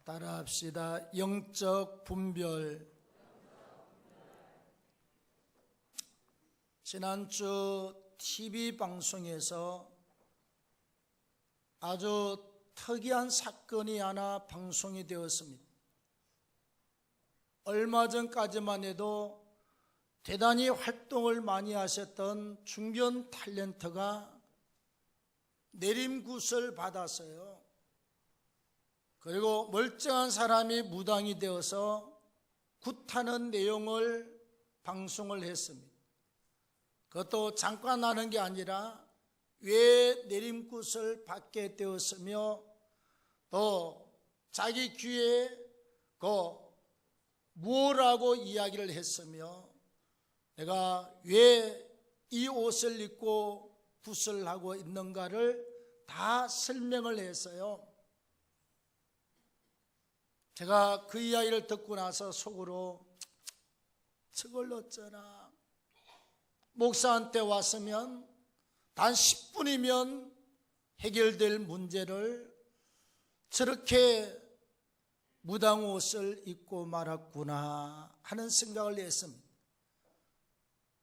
따라합시다. 영적 분별. 지난주 TV 방송에서 아주 특이한 사건이 하나 방송이 되었습니다. 얼마 전까지만 해도 대단히 활동을 많이 하셨던 중견 탤런트가 내림굿을 받았어요. 그리고 멀쩡한 사람이 무당이 되어서 굿하는 내용을 방송을 했습니다. 그것도 잠깐 하는 게 아니라 왜 내림굿을 받게 되었으며 또 자기 귀에 무엇라고 이야기를 했으며 내가 왜 이 옷을 입고 굿을 하고 있는가를 다 설명을 했어요. 제가 그 이야기를 듣고 나서 속으로 저걸 어쩌나, 목사한테 왔으면 단 10분이면 해결될 문제를 저렇게 무당 옷을 입고 말았구나 하는 생각을 했습니다.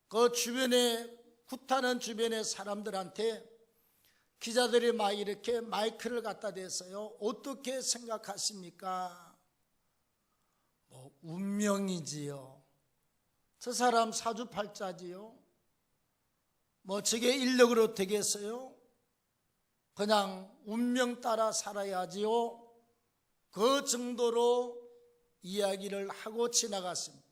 그 주변에 굿하는 주변의 사람들한테 기자들이 막 이렇게 마이크를 갖다 댔어요. 어떻게 생각하십니까? 운명이지요. 저 사람 사주팔자지요. 저게 인력으로 되겠어요? 그냥 운명 따라 살아야지요. 그 정도로 이야기를 하고 지나갔습니다.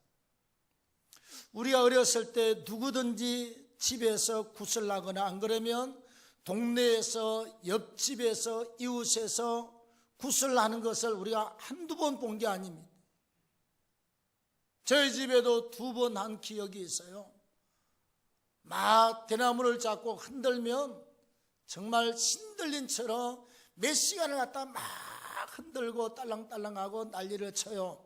우리가 어렸을 때 누구든지 집에서 굿을 하거나 안 그러면 동네에서 옆집에서 이웃에서 굿을 하는 것을 우리가 한두 번 본 게 아닙니다. 저희 집에도 2번 한 기억이 있어요. 막 대나무를 잡고 흔들면 정말 신들린처럼 몇 시간을 갖다 막 흔들고 딸랑딸랑하고 난리를 쳐요.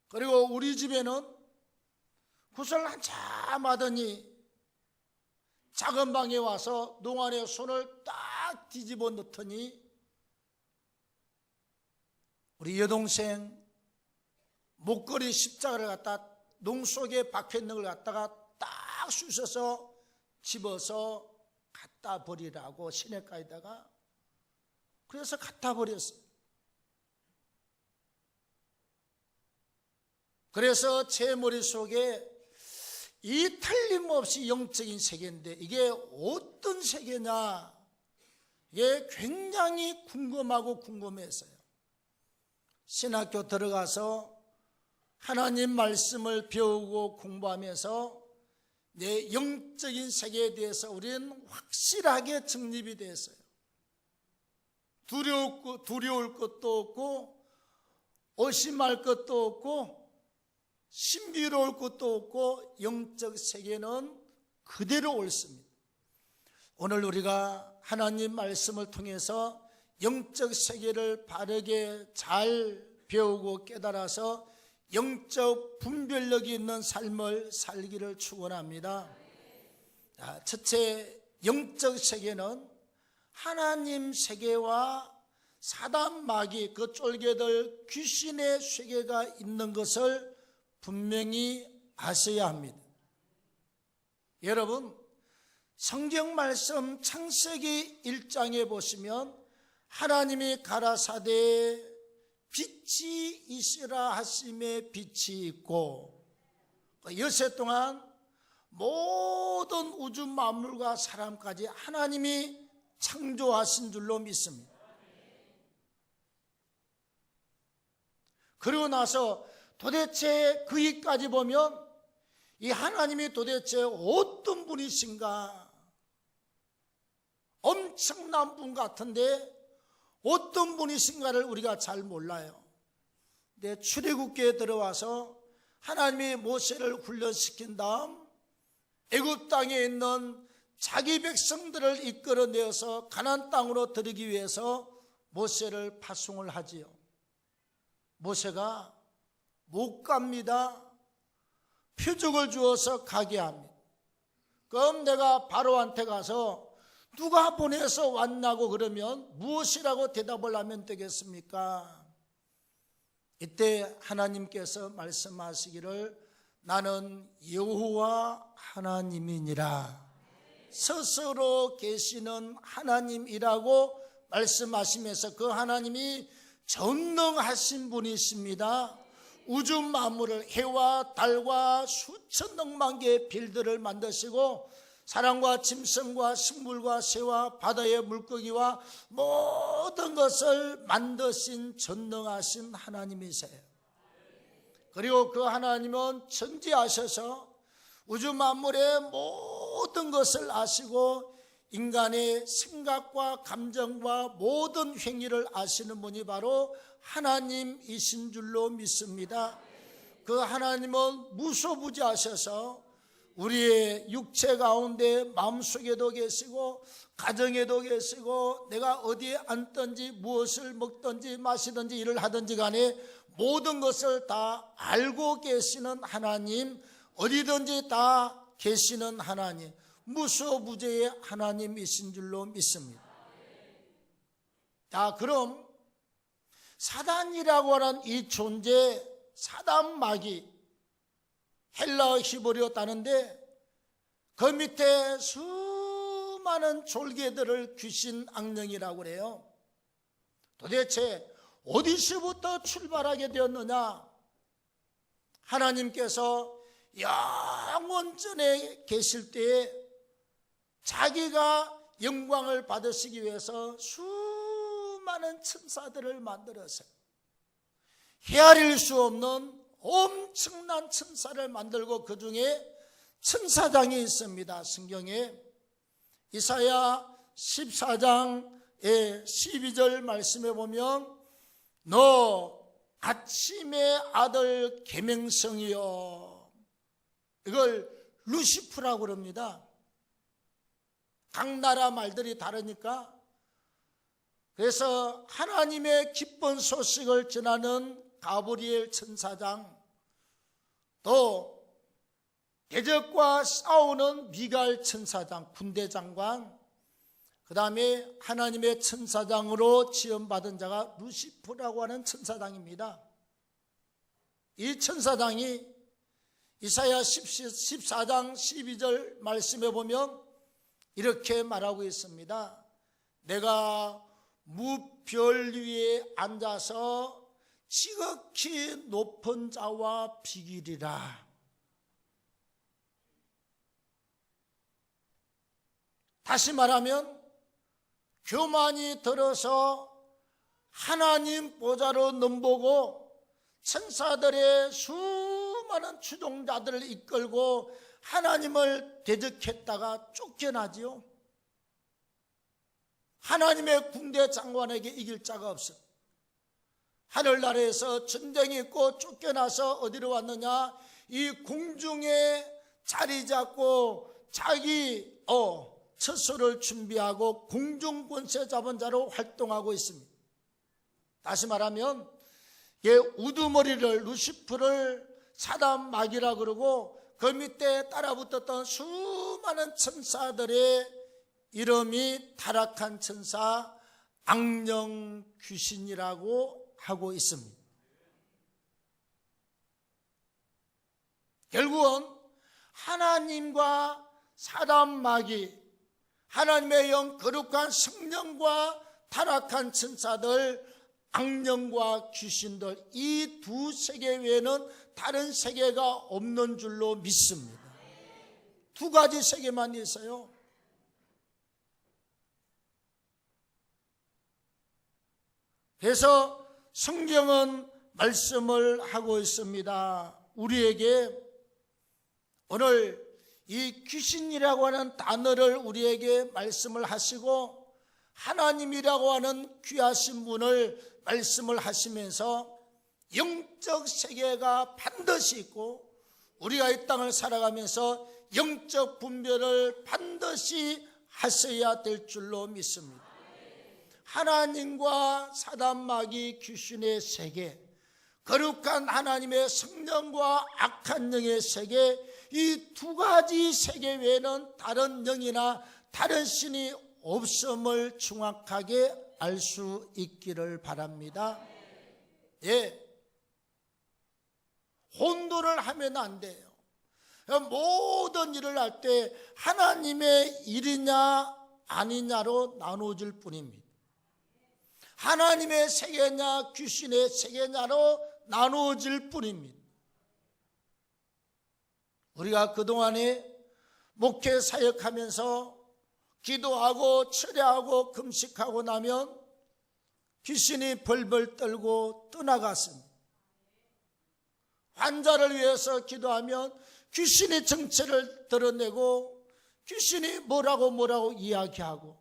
그리고 우리 집에는 굿을 한참 하더니 작은 방에 와서 농안에 손을 딱 뒤집어 넣더니 우리 여동생 목걸이 십자가를 갖다 농 속에 박혀있는 걸 갖다가 딱 쑤셔서 집어서 갖다 버리라고 시냇가에다가, 그래서 갖다 버렸어요. 그래서 제 머릿속에 이 틀림없이 영적인 세계인데 이게 어떤 세계냐, 이게 굉장히 궁금하고 궁금했어요. 신학교 들어가서 하나님 말씀을 배우고 공부하면서 내 영적인 세계에 대해서 우리는 확실하게 정립이 됐어요. 두려울 것도 없고 의심할 것도 없고 신비로울 것도 없고 영적 세계는 그대로 옳습니다. 오늘 우리가 하나님 말씀을 통해서 영적 세계를 바르게 잘 배우고 깨달아서 영적 분별력이 있는 삶을 살기를 축원합니다. 첫째, 영적 세계는 하나님 세계와 사단 마귀 그 쫄개들 귀신의 세계가 있는 것을 분명히 아셔야 합니다. 여러분, 성경 말씀 창세기 1장에 보시면 하나님이 가라사대 빛이 있으라 하심에 빛이 있고, 여세 동안 모든 우주 만물과 사람까지 하나님이 창조하신 줄로 믿습니다. 그리고 나서 도대체 그 일까지 보면 이 하나님이 도대체 어떤 분이신가, 엄청난 분 같은데 어떤 분이신가를 우리가 잘 몰라요. 근데 출애굽기에 들어와서 하나님이 모세를 훈련시킨 다음 애굽 땅에 있는 자기 백성들을 이끌어내어서 가나안 땅으로 들이기 위해서 모세를 파송을 하지요. 모세가 못 갑니다. 표적을 주어서 가게 합니다. 그럼 내가 바로한테 가서 누가 보내서 왔냐고 그러면 무엇이라고 대답을 하면 되겠습니까? 이때 하나님께서 말씀하시기를 나는 여호와 하나님이니라. 스스로 계시는 하나님이라고 말씀하시면서 그 하나님이 전능하신 분이십니다. 우주 만물을 해와 달과 수천억만 개의 별들을 만드시고 사람과 짐승과 식물과 새와 바다의 물고기와 모든 것을 만드신 전능하신 하나님이세요. 그리고 그 하나님은 전지하셔서 우주 만물의 모든 것을 아시고 인간의 생각과 감정과 모든 행위를 아시는 분이 바로 하나님이신 줄로 믿습니다. 그 하나님은 무소부지하셔서 우리의 육체 가운데 마음속에도 계시고 가정에도 계시고 내가 어디에 앉든지 무엇을 먹든지 마시든지 일을 하든지 간에 모든 것을 다 알고 계시는 하나님, 어디든지 다 계시는 하나님, 무소부재의 하나님이신 줄로 믿습니다. 자, 그럼 사단이라고 하는 이 존재, 사단 마귀, 헬라어 히브리어 따는데 그 밑에 수많은 졸개들을 귀신 악령이라고 그래요. 도대체 어디서부터 출발하게 되었느냐? 하나님께서 영원전에 계실 때에 자기가 영광을 받으시기 위해서 수많은 천사들을 만들었어요. 헤아릴 수 없는 엄청난 천사를 만들고 그 중에 천사장이 있습니다. 성경에 이사야 14장의 12절 말씀에 보면 너 아침의 아들 계명성이여, 이걸 루시프라고 그럽니다. 각 나라 말들이 다르니까 그래서 하나님의 기쁜 소식을 전하는 가브리엘 천사장, 또 대적과 싸우는 미가엘 천사장, 군대 장관, 그 다음에 하나님의 천사장으로 지원받은 자가 루시프라고 하는 천사장입니다. 이 천사장이 이사야 14장 12절 말씀에 보면 이렇게 말하고 있습니다. 내가 무별 위에 앉아서 지극히 높은 자와 비기리라. 다시 말하면 교만이 들어서 하나님 보좌로 넘보고 천사들의 수많은 추종자들을 이끌고 하나님을 대적했다가 쫓겨나지요. 하나님의 군대 장관에게 이길 자가 없어. 하늘나라에서 전쟁이 있고 쫓겨나서 어디로 왔느냐? 이 공중에 자리 잡고 자기 처소를 준비하고 공중 권세 잡은 자로 활동하고 있습니다. 다시 말하면 우두머리를 루시프를 사단 마귀라 그러고 그 밑에 따라붙었던 수많은 천사들의 이름이 타락한 천사, 악령 귀신이라고 하고 있습니다. 결국은 하나님과 사단 마귀, 하나님의 영 거룩한 성령과 타락한 천사들, 악령과 귀신들, 이 두 세계 외에는 다른 세계가 없는 줄로 믿습니다. 두 가지 세계만 있어요. 그래서 성경은 말씀을 하고 있습니다. 우리에게 오늘 이 귀신이라고 하는 단어를 우리에게 말씀을 하시고 하나님이라고 하는 귀하신 분을 말씀을 하시면서 영적 세계가 반드시 있고 우리가 이 땅을 살아가면서 영적 분별을 반드시 하셔야 될 줄로 믿습니다. 하나님과 사단 마귀 귀신의 세계, 거룩한 하나님의 성령과 악한 영의 세계, 이 두 가지 세계 외에는 다른 영이나 다른 신이 없음을 정확하게 알 수 있기를 바랍니다. 예, 혼돈을 하면 안 돼요. 모든 일을 할 때 하나님의 일이냐 아니냐로 나눠질 뿐입니다. 하나님의 세계냐 귀신의 세계냐로 나눠질 뿐입니다. 우리가 그동안에 목회 사역하면서 기도하고 철야하고 금식하고 나면 귀신이 벌벌 떨고 떠나갔습니다. 환자를 위해서 기도하면 귀신이 정체를 드러내고 귀신이 뭐라고 이야기하고,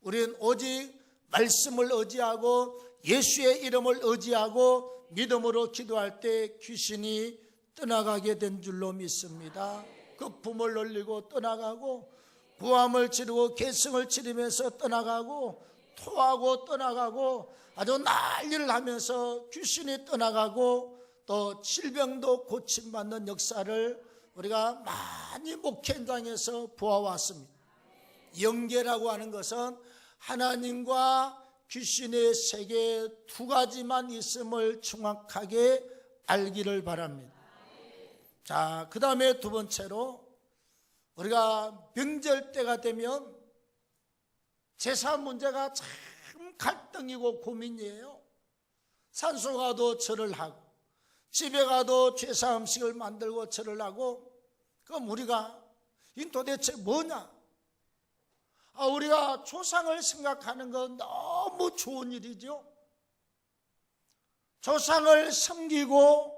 우리는 오직 말씀을 의지하고 예수의 이름을 의지하고 믿음으로 기도할 때 귀신이 떠나가게 된 줄로 믿습니다. 거품을 흘리고 떠나가고, 구함을 지르고 계승을 치르면서 떠나가고, 토하고 떠나가고, 아주 난리를 하면서 귀신이 떠나가고, 또 질병도 고침받는 역사를 우리가 많이 목회 현장에서 보아왔습니다. 영계라고 하는 것은 하나님과 귀신의 세계 두 가지만 있음을 정확하게 알기를 바랍니다. 자, 그 다음에 두 번째로, 우리가 명절 때가 되면 제사 문제가 참 갈등이고 고민이에요. 산소 가도 절을 하고, 집에 가도 제사 음식을 만들고 절을 하고, 그럼 우리가 이 도대체 뭐냐? 우리가 조상을 생각하는 건 너무 좋은 일이죠. 조상을 섬기고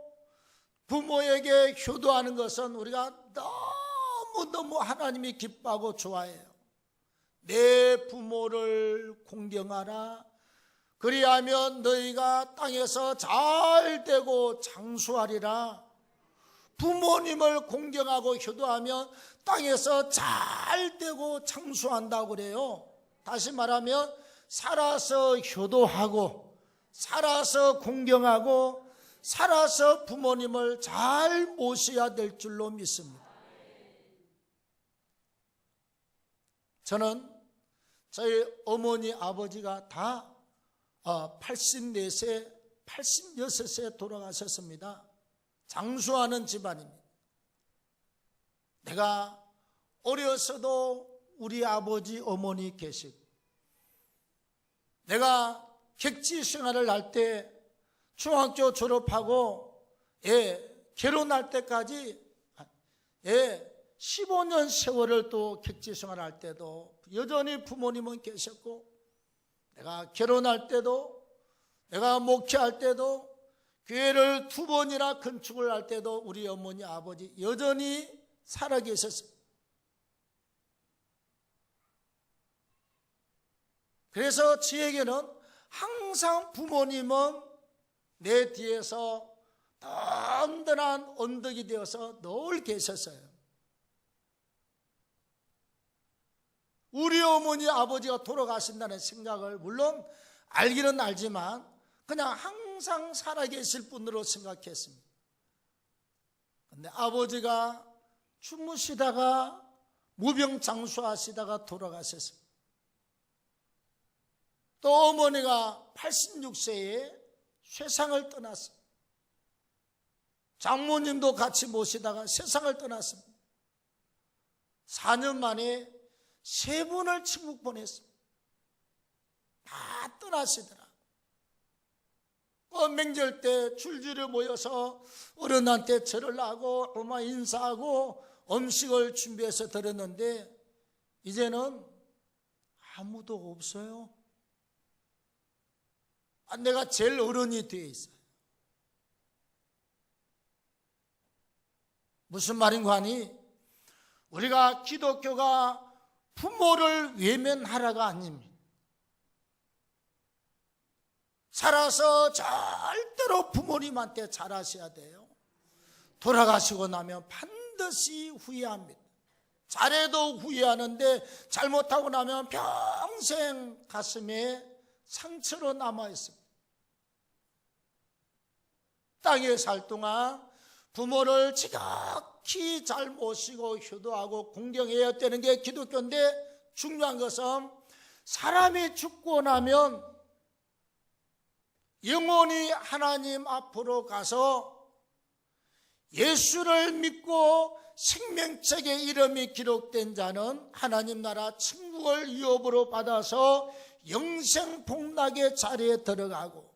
부모에게 효도하는 것은 우리가 너무너무 하나님이 기뻐하고 좋아해요. 내 부모를 공경하라. 그리하면 너희가 땅에서 잘 되고 장수하리라. 부모님을 공경하고 효도하면 땅에서 잘 되고 장수한다고 그래요. 다시 말하면 살아서 효도하고, 살아서 공경하고, 살아서 부모님을 잘 모셔야 될 줄로 믿습니다. 저는 저희 어머니 아버지가 다 84세, 86세 돌아가셨습니다. 장수하는 집안입니다. 내가 어려서도 우리 아버지 어머니 계시고, 내가 객지 생활을 할 때 중학교 졸업하고 결혼할 때까지 15년 세월을 또 객지 생활할 때도 여전히 부모님은 계셨고, 내가 결혼할 때도, 내가 목회할 때도, 교회를 2번이나 건축을 할 때도 우리 어머니 아버지 여전히 살아계셨습니다. 그래서 저에게는 항상 부모님은 내 뒤에서 든든한 언덕이 되어서 늘 계셨어요. 우리 어머니 아버지가 돌아가신다는 생각을 물론 알기는 알지만 그냥 항상 살아계실 분으로 생각했습니다. 그런데 아버지가 주무시다가 무병장수하시다가 돌아가셨습니다. 또 어머니가 86세에 세상을 떠났습니다. 장모님도 같이 모시다가 세상을 떠났습니다. 4년 만에 3분을 천국 보냈습니다. 다 떠나시더라. 명절 때 줄줄이 모여서 어른한테 절을 하고 엄마 인사하고 음식을 준비해서 드렸는데 이제는 아무도 없어요. 내가 제일 어른이 되어 있어요. 무슨 말인가 하니, 우리가 기독교가 부모를 외면하라가 아닙니다. 살아서 절대로 부모님한테 잘하셔야 돼요. 돌아가시고 나면 반드시 후회합니다. 잘해도 후회하는데 잘못하고 나면 평생 가슴에 상처로 남아있습니다. 땅에 살 동안 부모를 지극히 잘 모시고 효도하고 공경해야 되는 게 기독교인데, 중요한 것은 사람이 죽고 나면 영원히 하나님 앞으로 가서 예수를 믿고 생명책에 이름이 기록된 자는 하나님 나라 천국을 유업으로 받아서 영생 복락의 자리에 들어가고,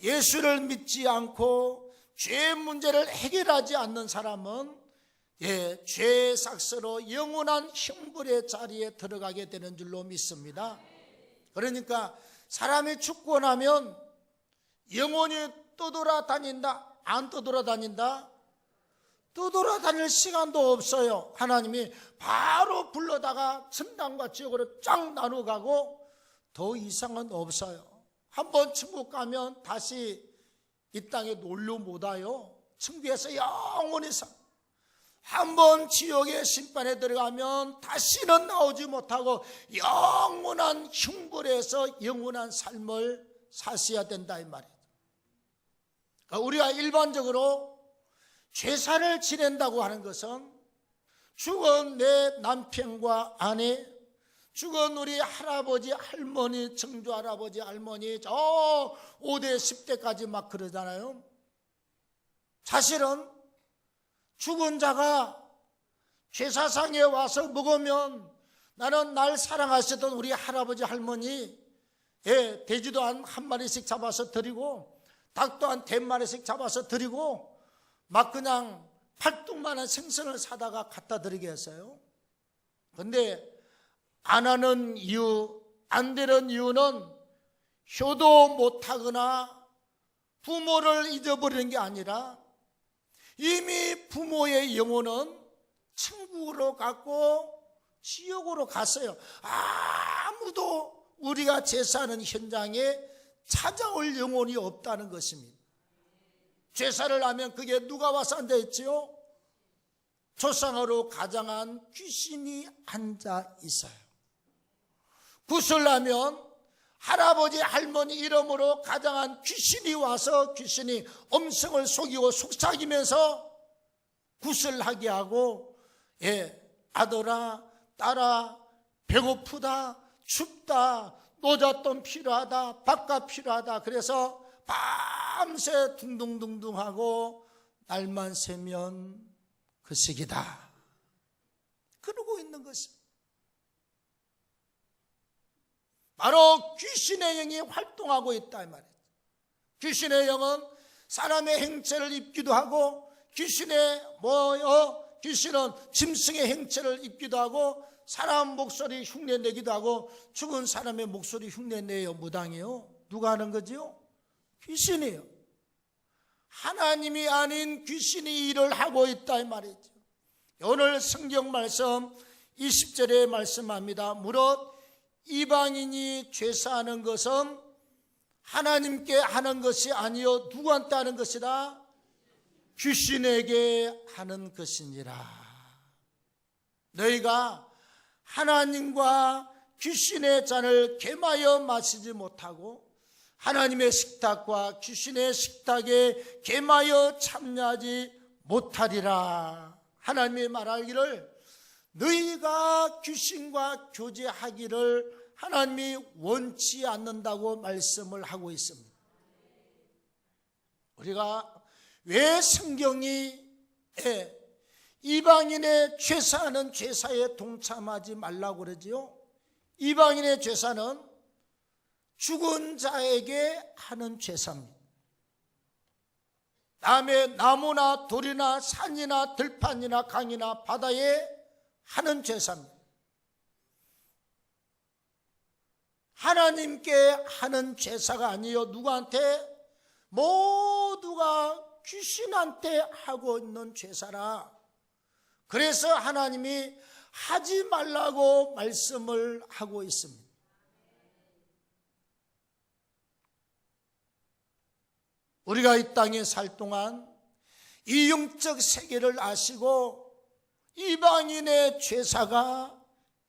예수를 믿지 않고 죄의 문제를 해결하지 않는 사람은 죄의 삭스로 영원한 형벌의 자리에 들어가게 되는 줄로 믿습니다. 그러니까 사람이 죽고 나면 영원히 떠돌아다닌다? 안 떠돌아다닌다? 떠돌아다닐 시간도 없어요. 하나님이 바로 불러다가 천당과 지옥으로 쫙 나눠가고 더 이상은 없어요. 한번 천국 가면 다시 이 땅에 놀러 못 와요. 천국에서 영원히 한번 지옥의 심판에 들어가면 다시는 나오지 못하고 영원한 형벌에서 영원한 삶을 사셔야 된다 이 말이에요. 우리가 일반적으로 제사를 지낸다고 하는 것은 죽은 내 남편과 아내, 죽은 우리 할아버지, 할머니, 증조 할아버지, 할머니 저 5대, 10대까지 막 그러잖아요. 사실은 죽은 자가 제사상에 와서 먹으면 나는 날 사랑하셨던 우리 할아버지, 할머니 돼지도 한 마리씩 잡아서 드리고 닭도 한 10마리씩 잡아서 드리고 막 그냥 팔뚝만한 생선을 사다가 갖다 드리게 했어요. 그런데 안 하는 이유, 안 되는 이유는 효도 못하거나 부모를 잊어버리는 게 아니라 이미 부모의 영혼은 천국으로 갔고 지옥으로 갔어요. 아무도 우리가 제사하는 현장에 찾아올 영혼이 없다는 것입니다. 제사를 하면 그게 누가 와서 앉아있지요? 조상으로 가장한 귀신이 앉아 있어요. 구슬하면 할아버지 할머니 이름으로 가장한 귀신이 와서 귀신이 음성을 속이고 속삭이면서 구슬하게 하고 아들아 딸아 배고프다 춥다 노잣돈 필요하다 밥값 필요하다 그래서 밤새 둥둥둥둥하고 날만 새면 그 시기다 그러고 있는 것입니다. 바로 귀신의 영이 활동하고 있다 이 말이에요. 귀신의 영은 사람의 행체를 입기도 하고 귀신은 짐승의 행체를 입기도 하고 사람 목소리 흉내내기도 하고 죽은 사람의 목소리 흉내내요 무당이요? 누가 하는 거지요? 귀신이에요. 하나님이 아닌 귀신이 일을 하고 있다 이 말이죠. 오늘 성경 말씀 20절에 말씀합니다. 무릇 이방인이 죄사하는 것은 하나님께 하는 것이 아니요 누구한테 하는 것이라? 귀신에게 하는 것이니라. 너희가 하나님과 귀신의 잔을 겸하여 마시지 못하고 하나님의 식탁과 귀신의 식탁에 겸하여 참여하지 못하리라. 하나님이 말하기를 너희가 귀신과 교제하기를 하나님이 원치 않는다고 말씀을 하고 있습니다. 우리가 왜 성경이 이방인의 제사하는 제사에 동참하지 말라고 그러지요? 이방인의 제사는 죽은 자에게 하는 제사입니다. 다음에 나무나 돌이나 산이나 들판이나 강이나 바다에 하는 제사입니다. 하나님께 하는 제사가 아니요 누구한테? 모두가 귀신한테 하고 있는 제사라. 그래서 하나님이 하지 말라고 말씀을 하고 있습니다. 우리가 이 땅에 살 동안 이 영적 세계를 아시고 이방인의 제사가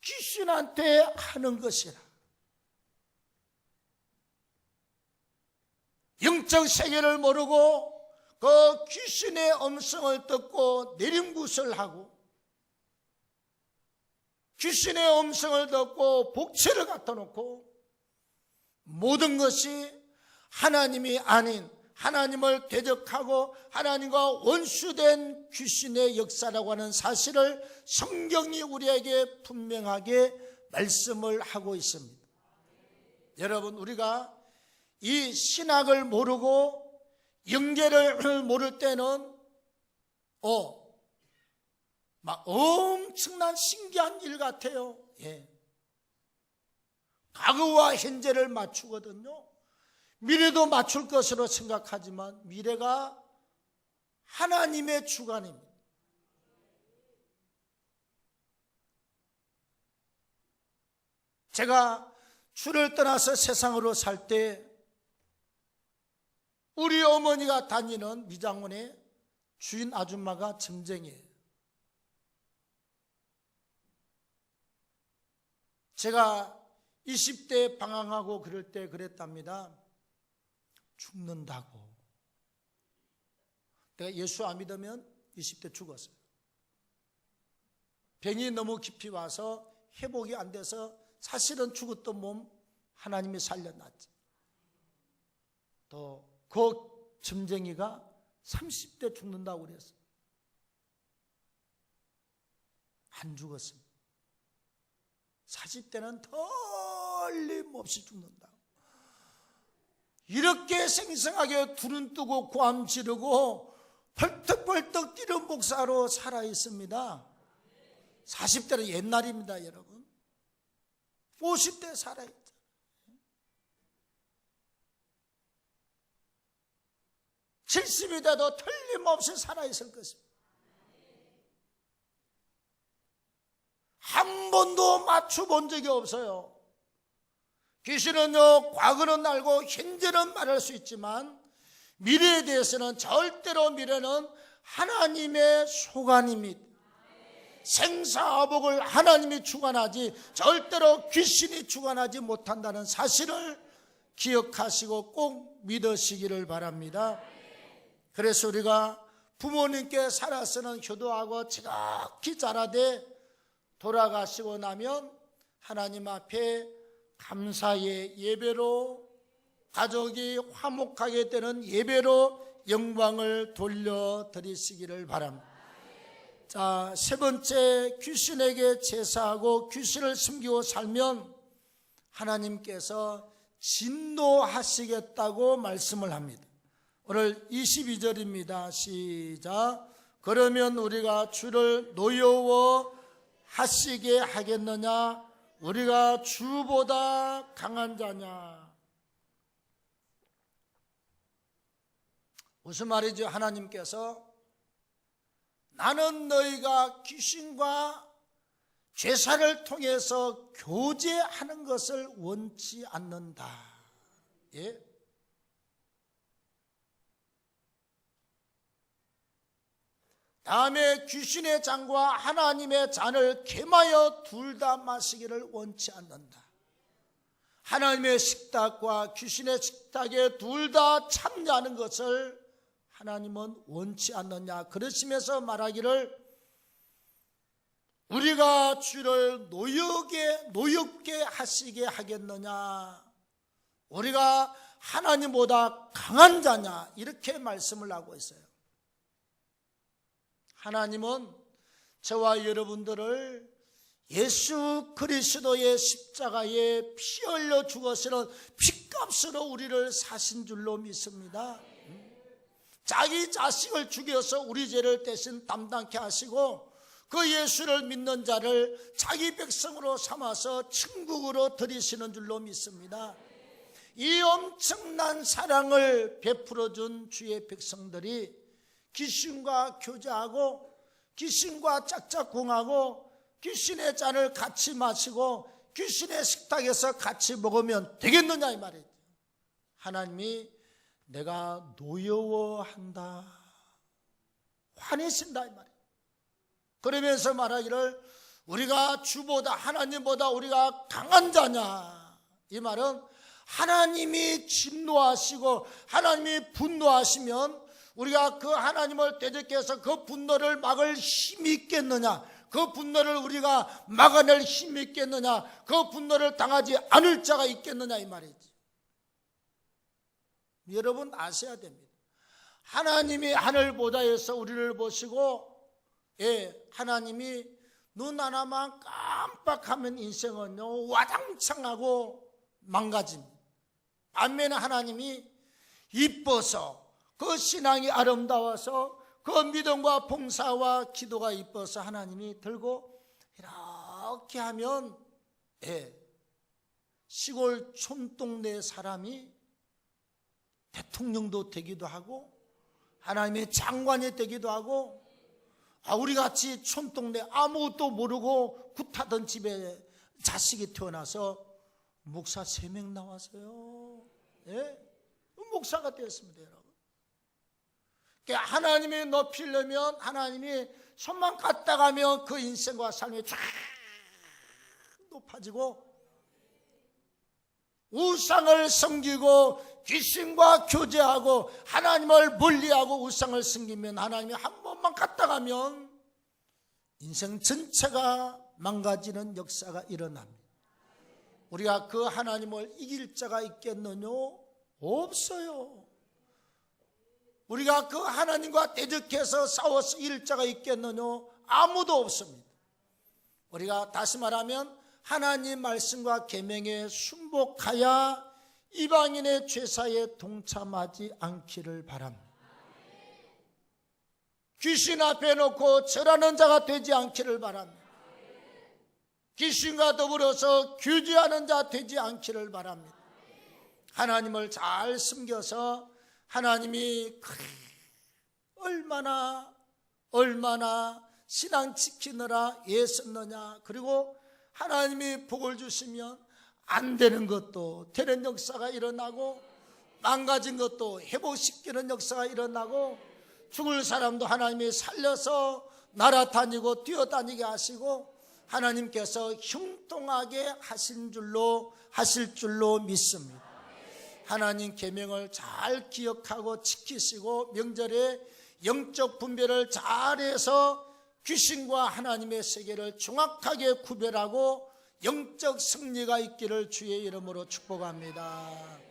귀신한테 하는 것이라. 영적 세계를 모르고 그 귀신의 음성을 듣고 내림굿을 하고 귀신의 음성을 듣고 복채를 갖다 놓고 모든 것이 하나님이 아닌 하나님을 대적하고 하나님과 원수된 귀신의 역사라고 하는 사실을 성경이 우리에게 분명하게 말씀을 하고 있습니다. 여러분, 우리가 이 신학을 모르고 영계를 모를 때는 막 엄청난 신기한 일 같아요. 과거와 현재를 맞추거든요. 미래도 맞출 것으로 생각하지만 미래가 하나님의 주관입니다. 제가 주를 떠나서 세상으로 살 때 우리 어머니가 다니는 미장원의 주인 아줌마가 점쟁이에요. 제가 20대 방황하고 그럴 때 그랬답니다. 죽는다고. 내가 예수 안 믿으면 20대 죽었어요. 병이 너무 깊이 와서 회복이 안 돼서 사실은 죽었던 몸 하나님이 살려놨지. 또 그 점쟁이가 30대 죽는다고 그랬어요. 안 죽었습니다. 40대는 틀림없이 죽는다. 이렇게 생생하게 두눈 뜨고 고함 지르고 벌떡벌떡 뛰는 목사로 살아 있습니다. 40대는 옛날입니다, 여러분. 50대 살아있죠. 이 70이 돼도 틀림없이 살아있을 것입니다. 한 번도 맞춰본 적이 없어요. 귀신은요, 과거는 알고 현재는 말할 수 있지만 미래에 대해서는 절대로 미래는 하나님의 소관입니다. 생사화복을 하나님이 주관하지 절대로 귀신이 주관하지 못한다는 사실을 기억하시고 꼭 믿으시기를 바랍니다. 그래서 우리가 부모님께 살아서는 효도하고 지극히 잘하되 돌아가시고 나면 하나님 앞에 감사의 예배로 가족이 화목하게 되는 예배로 영광을 돌려드리시기를 바랍니다. 자, 세 번째, 귀신에게 제사하고 귀신을 숨기고 살면 하나님께서 진노하시겠다고 말씀을 합니다. 오늘 22절입니다. 시작. 그러면 우리가 주를 노여워하시게 하겠느냐? 우리가 주보다 강한 자냐? 무슨 말이죠? 하나님께서 나는 너희가 귀신과 제사를 통해서 교제하는 것을 원치 않는다. 예? 다음에 귀신의 잔과 하나님의 잔을 겸하여 둘 다 마시기를 원치 않는다. 하나님의 식탁과 귀신의 식탁에 둘 다 참여하는 것을 하나님은 원치 않느냐. 그러시면서 말하기를 우리가 주를 노엽게 하시게 하겠느냐. 우리가 하나님보다 강한 자냐. 이렇게 말씀을 하고 있어요. 하나님은 저와 여러분들을 예수 그리스도의 십자가에 피 흘려 죽어서는 핏값으로 우리를 사신 줄로 믿습니다. 자기 자식을 죽여서 우리 죄를 대신 담당케 하시고 그 예수를 믿는 자를 자기 백성으로 삼아서 천국으로 들이시는 줄로 믿습니다. 이 엄청난 사랑을 베풀어 준 주의 백성들이 귀신과 교제하고 귀신과 짝짝꿍하고 귀신의 잔을 같이 마시고 귀신의 식탁에서 같이 먹으면 되겠느냐 이 말이에요. 하나님이 내가 노여워한다, 화내신다 이 말이에요. 그러면서 말하기를 우리가 주보다 하나님보다 우리가 강한 자냐. 이 말은 하나님이 진노하시고 하나님이 분노하시면 우리가 그 하나님을 대적해서 그 분노를 막을 힘이 있겠느냐. 그 분노를 우리가 막아낼 힘이 있겠느냐? 그 분노를 당하지 않을 자가 있겠느냐 이 말이지. 여러분 아셔야 됩니다. 하나님이 하늘보다에서 우리를 보시고 하나님이 눈 하나만 깜빡하면 인생은요 와장창하고 망가집니다. 반면에 하나님이 이뻐서 그 신앙이 아름다워서 그 믿음과 봉사와 기도가 이뻐서 하나님이 들고 이렇게 하면 시골 촌동네 사람이 대통령도 되기도 하고 하나님의 장관이 되기도 하고 우리같이 촌동네 아무것도 모르고 굿하던 집에 자식이 태어나서 목사 3명 나왔어요. 목사가 되었습니다. 여러분. 하나님이 높이려면 하나님이 손만 갖다 가면 그 인생과 삶이 쫙 높아지고 우상을 섬기고 귀신과 교제하고 하나님을 멀리하고 우상을 섬기면 하나님이 한 번만 갖다 가면 인생 전체가 망가지는 역사가 일어납니다. 우리가 그 하나님을 이길 자가 있겠느냐? 없어요. 우리가 그 하나님과 대적해서 싸워서 이길 자가 있겠느냐? 아무도 없습니다. 우리가 다시 말하면 하나님 말씀과 계명에 순복하여 이방인의 죄사에 동참하지 않기를 바랍니다. 귀신 앞에 놓고 절하는 자가 되지 않기를 바랍니다. 귀신과 더불어서 규제하는 자 되지 않기를 바랍니다. 하나님을 잘 섬겨서 하나님이 얼마나 신앙 지키느라 애썼느냐. 그리고 하나님이 복을 주시면 안 되는 것도 되는 역사가 일어나고 망가진 것도 회복시키는 역사가 일어나고 죽을 사람도 하나님이 살려서 날아다니고 뛰어다니게 하시고 하나님께서 형통하게 하실 줄로 믿습니다. 하나님 계명을 잘 기억하고 지키시고 명절에 영적 분별을 잘해서 귀신과 하나님의 세계를 정확하게 구별하고 영적 승리가 있기를 주의 이름으로 축복합니다.